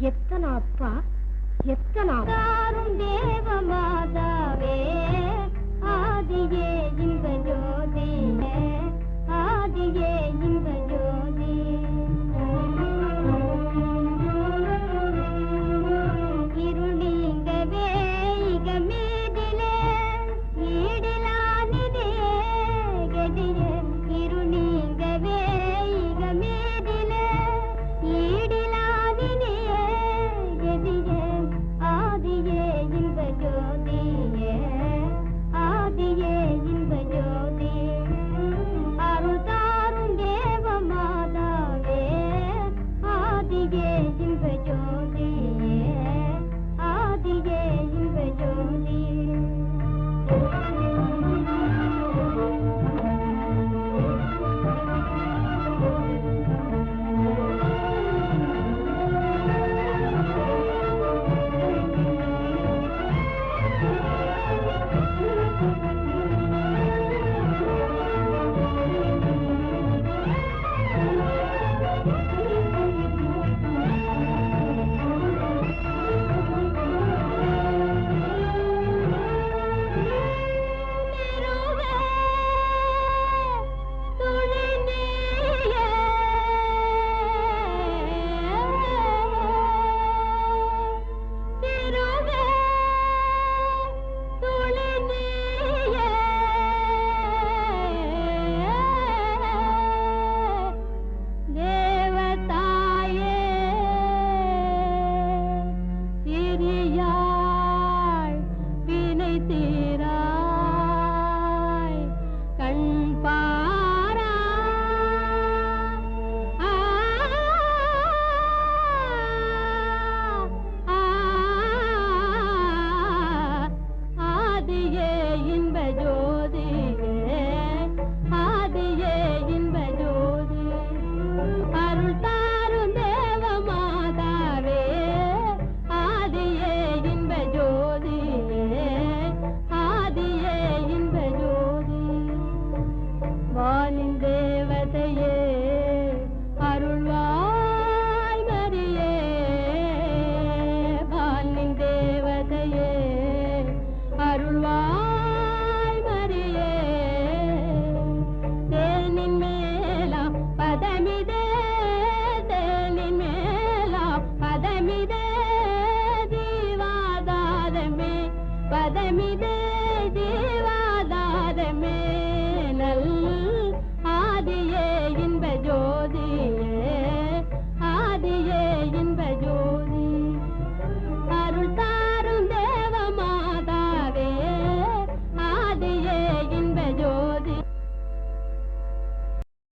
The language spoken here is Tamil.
எத்தனை அப்பா எத்தனை தாரும் தேவ மாதாவே ஆதியே இன்ப ஜோதியே ஆதியே இன்ப ஜோதி இருள் நீங்கவே இக மீதிலே ஈடிலா நிதியே கதியே இருள் நீங்கவே இக மீதிலே ஈடிலா நிதியே கதியே ஆதியே இன்ப ஜோதியே ஆதியே இன்ப ஜோதி அருள் தாரும் தேவ மாதாவே ஆதியே இன்ப ஜோதியே ஆதியே இன்ப ஜோதி தேவதாயே சிறியா